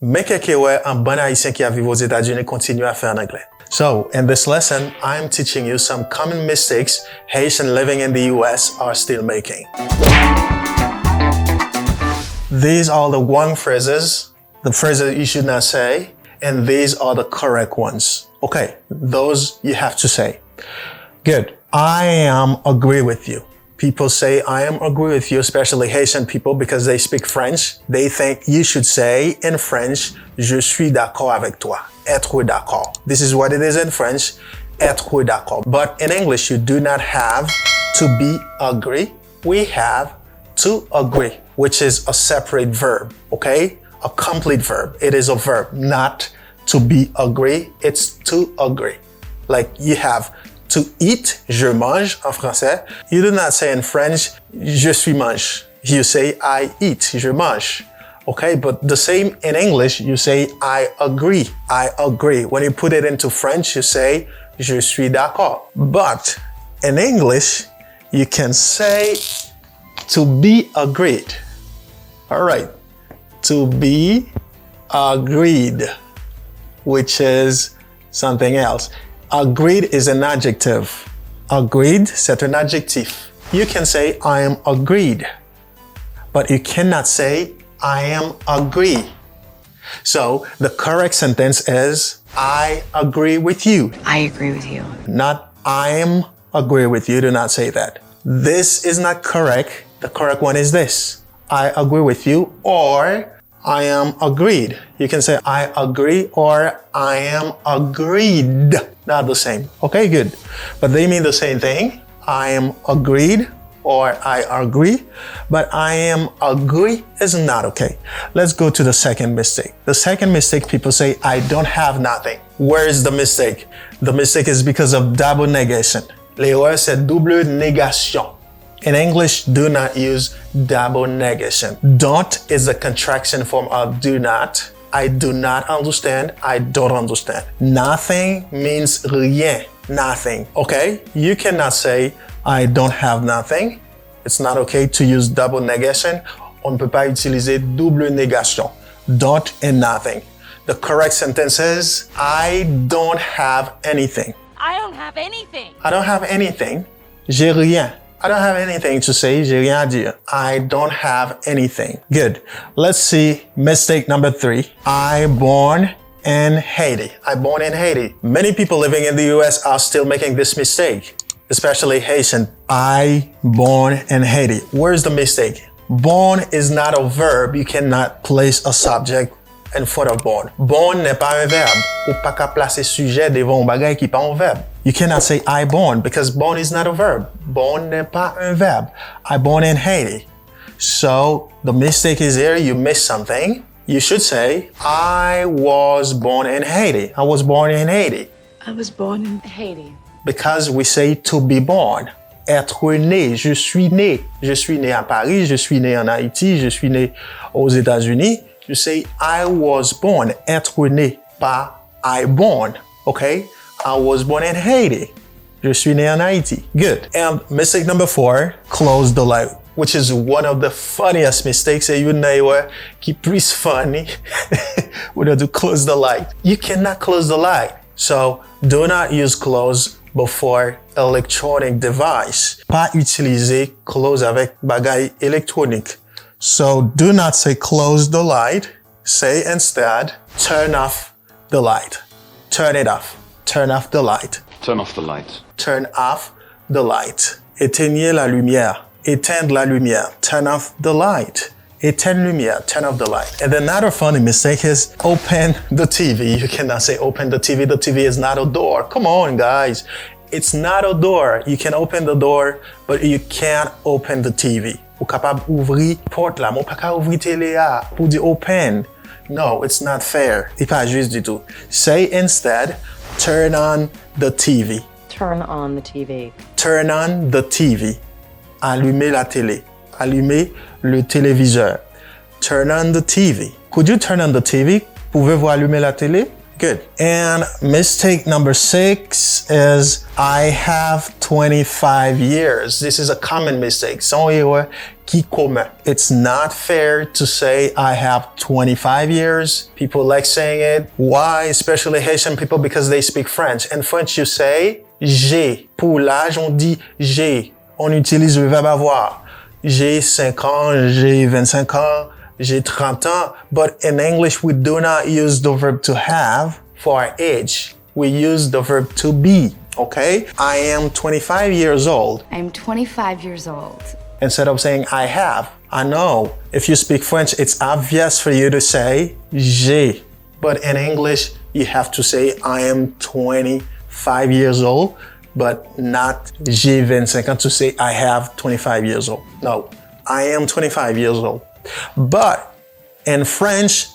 Mais quelqu'un ouais, un bon haïtien qui a vécu aux États-Unis continue à faire en anglais. So, in this lesson, I'm teaching you some common mistakes Haitians living in the US are still making. These are the wrong phrases, the phrases you should not say, and these are the correct ones. Okay, those you have to say. Good. I am agree with you. People say, I am agree with you, especially Haitian people, because they speak French. They think you should say in French, je suis d'accord avec toi. Être d'accord. This is what it is in French, être d'accord. But in English, you do not have to be agree. We have to agree, which is a separate verb, okay? A complete verb. It is a verb, not to be agree. It's to agree. Like you have to eat, je mange en français. You do not say in French, je suis mange. You say, I eat, je mange. Okay, but the same in English, you say, I agree, I agree. When you put it into French, you say, je suis d'accord. But in English, you can say to be agreed. All right, to be agreed, which is something else. Agreed is an adjective. Agreed, c'est un adjectif. You can say, I am agreed, but you cannot say, I am agree. So the correct sentence is, I agree with you. I agree with you. Not, I am agree with you. Do not say that. This is not correct. The correct one is this. I agree with you, or I am agreed. You can say, I agree, or I am agreed. Not the same. Okay, good. But they mean the same thing. I am agreed, or I agree, but I am agree is not okay. Let's go to the second mistake. The second mistake, people say, I don't have nothing. Where is the mistake? The mistake is because of double negation. L'erreur, c'est double négation. In English, do not use double negation. Don't is a contraction form of do not. I do not understand. I don't understand. Nothing means rien. Nothing. Okay? You cannot say, I don't have nothing. It's not okay to use double negation. On ne peut pas utiliser double négation. Don't and nothing. The correct sentence is, I don't have anything. I don't have anything. I don't have anything. J'ai rien. I don't have anything to say. J'ai rien à dire. I don't have anything. Good. Let's see mistake number 3. I born in Haiti. I born in Haiti. Many people living in the US are still making this mistake, especially Haitian. I born in Haiti. Where's the mistake? Born is not a verb. You cannot place a subject in front of born. Born n'est pas un verbe. Ou pas qu'à placer sujet devant un bagay qui pas un verbe. You cannot say I born because born is not a verb. Born n'est pas un verbe. I born in Haiti. So the mistake is here. You missed something. You should say, I was born in Haiti. I was born in Haiti. I was born in Haiti. Because we say to be born. Être né. Je suis né. Je suis né à Paris. Je suis né en Haïti. Je suis né aux États-Unis. You say, I was born. Être né. Pas I born. Okay? I was born in Haiti. Je suis né en Haïti. Good. And mistake number 4, close the light, which is one of the funniest mistakes. Et you know qui plus funny. We have to close the light. You cannot close the light. So do not use close before electronic device. Pas utiliser close avec bagay électronique. So do not say close the light. Say instead, turn off the light. Turn it off. Turn off the light. Turn off the light. Turn off the light. Éteignez la lumière. Éteindre la lumière. Turn off the light. Éteindre lumière. Turn off the light. And another funny mistake is open the TV. You cannot say open the TV. The TV is not a door. Come on, guys. It's not a door. You can open the door, but you can't open the TV. Ou capable ouvrir porte là, mais pas capable ouvrir télé là pour dire open. No, it's not fair. C'est pas juste du tout. Say instead, turn on the TV. Turn on the TV. Turn on the TV. Allumez la télé. Allumez le téléviseur. Turn on the TV. Could you turn on the TV? Pouvez-vous allumer la télé? Good. And mistake number 6 is I have 25 years. This is a common mistake. It's not fair to say I have 25 years. People like saying it. Why? Especially Haitian people, because they speak French. In French, you say j'ai. Pour l'âge, on dit j'ai. On utilise le verbe avoir. J'ai 5 ans, j'ai 25 ans, j'ai 30 ans. But in English, we do not use the verb to have for our age. We use the verb to be, okay? I am 25 years old. I'm 25 years old. Instead of saying I have. I know if you speak French, it's obvious for you to say j'ai. But in English, you have to say I am 25 years old, but not j'ai 25 ans to say I have 25 years old. No, I am 25 years old. But in French,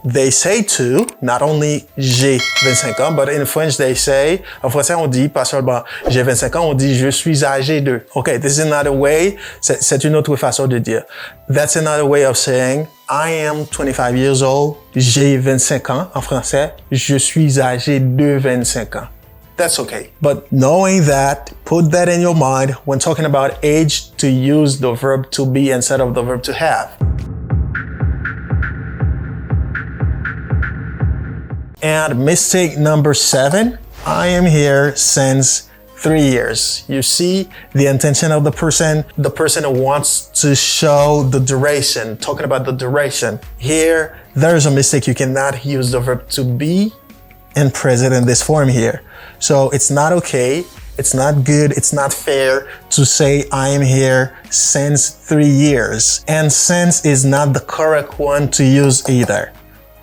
they say to, not only j'ai 25 ans, but in French they say, en français on dit pas seulement j'ai 25 ans, on dit je suis âgé de. Okay, this is another way, c'est une autre façon de dire. That's another way of saying I am 25 years old, j'ai 25 ans. En français, je suis âgé de 25 ans. That's okay. But knowing that, put that in your mind when talking about age to use the verb to be instead of the verb to have. And mistake number 7, I am here since 3 years. You see the intention of the person wants to show the duration, talking about the duration. Here, there's a mistake. You cannot use the verb to be in present in this form here. So it's not okay. It's not good. It's not fair to say I am here since 3 years. And since is not the correct one to use either.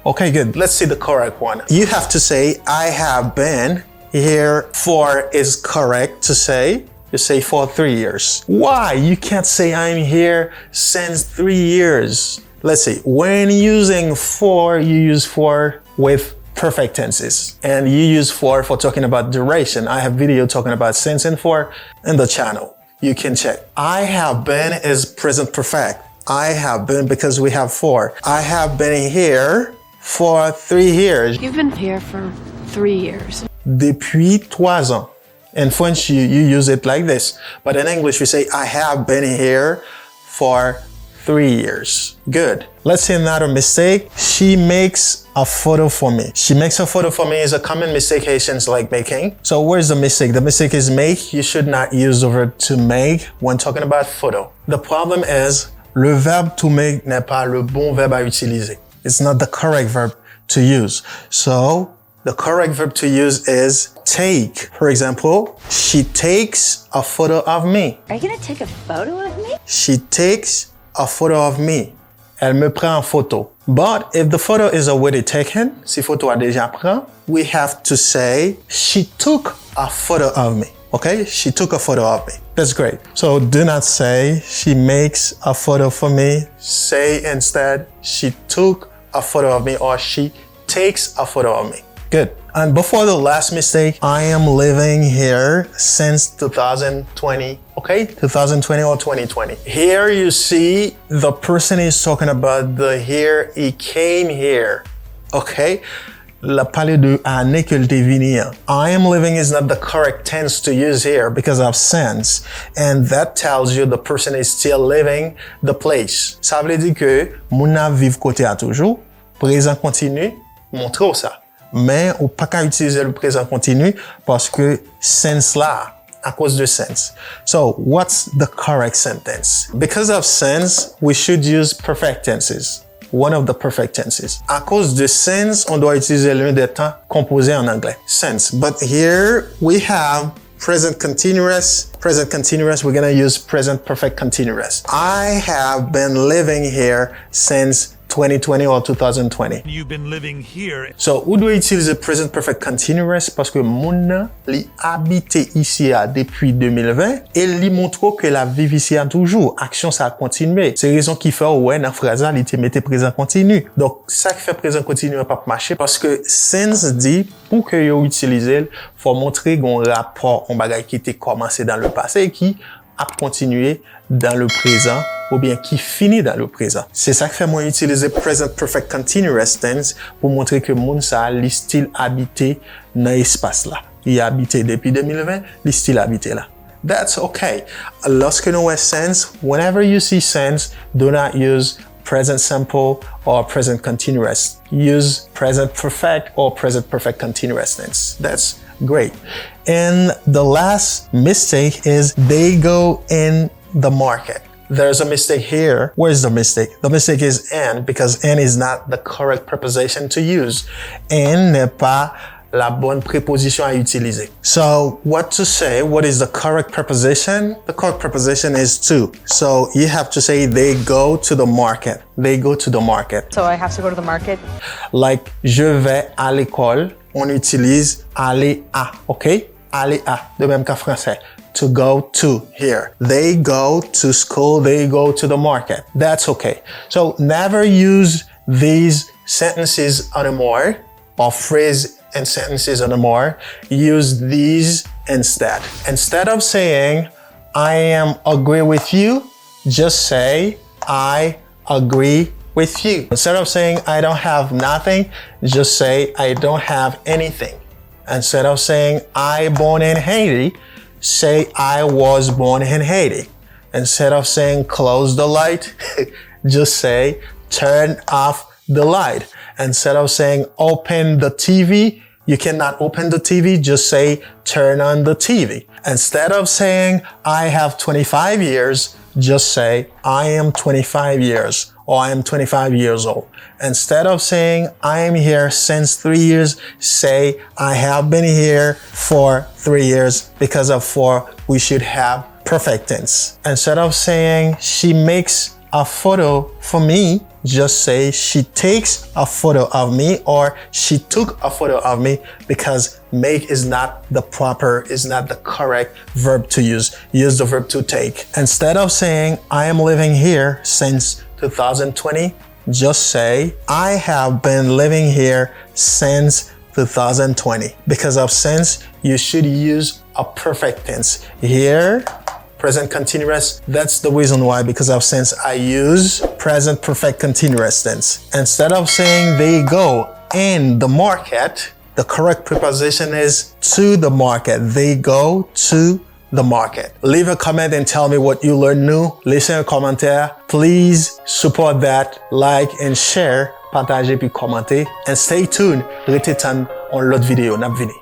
Okay, good. Let's see the correct one. You have to say, I have been here for is correct to say. You say for 3 years. Why? You can't say I'm here since 3 years. Let's see. When using for, you use for with perfect tenses. And you use for talking about duration. I have video talking about since and for in the channel. You can check. I have been is present perfect. I have been because we have for. I have been here for 3 years. You've been here for 3 years. Depuis 3 ans. In French, you use it like this. But in English, we say, I have been here for 3 years. Good. Let's see another mistake. She makes a photo for me. She makes a photo for me is a common mistake Haitians like making. So where's the mistake? The mistake is make. You should not use the verb to make when talking about photo. The problem is, le verbe to make n'est pas le bon verbe à utiliser. It's not the correct verb to use. So the correct verb to use is take. For example, she takes a photo of me. Are you gonna take a photo of me? She takes a photo of me. Elle me prend en photo. But if the photo is already taken, si photo a déjà pris, we have to say she took a photo of me. Okay? She took a photo of me. That's great. So do not say she makes a photo for me. Say instead she took a photo of me or she takes a photo of me. Good. And before the last mistake, I am living here since 2020. Okay? 2020 or 2020. Here you see the person is talking about the here, he came here. Okay? La parler de année que t'es venu. I am living is not the correct tense to use here because of since. And that tells you the person is still living the place. Ça veut dire que moun a vive côté à toujours. Présent continu, montre ça. Mais ou pas qu'à utiliser le présent continu parce que since là, à cause de since. So what's the correct sentence? Because of since, we should use perfect tenses. One of the perfect tenses. À cause de since, on doit utiliser l'un des temps composés en anglais. Since. But here we have present continuous. Present continuous, we're gonna use present perfect continuous. I have been living here since 2020 or 2020. You've been living here. So, où doit utiliser present perfect continuous parce que moun li habite ici depuis 2020 et li montre que la vive ici a toujours. Action ça a continué. C'est raison qui fait ouais dans phrase là il te mette présent continu. Donc ça qui fait présent continu pas marcher parce que since dit pour que yo utiliser faut montrer gon rapport on bagay qui était commencé dans le passé qui a continué dans le présent ou bien qui finit dans le présent. C'est ça que fait moi utiliser present perfect continuous tense pour montrer que moun sa li style habité dans l'espace là. Il a habité depuis 2020, li style habité là. That's okay. Lorsque nous avons sense, whenever you see sense, do not use present simple or present continuous. Use present perfect or present perfect continuous tense. That's great. And the last mistake is they go in the market. There's a mistake here. Where's the mistake? The mistake is and, because and is not the correct preposition to use. And n'est pas la bonne préposition à utiliser. So what to say? What is the correct preposition? The correct preposition is to. So you have to say they go to the market. They go to the market. So I have to go to the market? Like je vais à l'école, on utilise aller à, okay? Aller à, de même qu'en français. To go to here. They go to school, they go to the market. That's okay. So never use these sentences anymore or phrase and sentences anymore. Use these instead. Instead of saying, I am agree with you, just say, I agree with you. Instead of saying, I don't have nothing, just say, I don't have anything. Instead of saying, I born in Haiti, say, I was born in Haiti. Instead of saying, close the light, just say, turn off the light. Instead of saying, open the TV, you cannot open the TV, just say, turn on the TV. Instead of saying, I have 25 years, just say, I am 25 years, or I am 25 years old. Instead of saying, I am here since 3 years, say, I have been here for 3 years. Because of 4, we should have perfect tense. Instead of saying, she makes a photo for me, just say, she takes a photo of me, or she took a photo of me, because make is not the correct verb to use. Use the verb to take. Instead of saying, I am living here since 2020, just say, I have been living here since 2020. Because of since, you should use a perfect tense. Here, present continuous, that's the reason why, because of since I use present perfect continuous tense. Instead of saying they go in the market, the correct preposition is to the market. They go to the market. Leave a comment and tell me what you learned new. Laissez un commentaire. Please support that, like and share, partager puis commenter. And stay tuned. Restez tan on l'autre vidéo. N'a vini.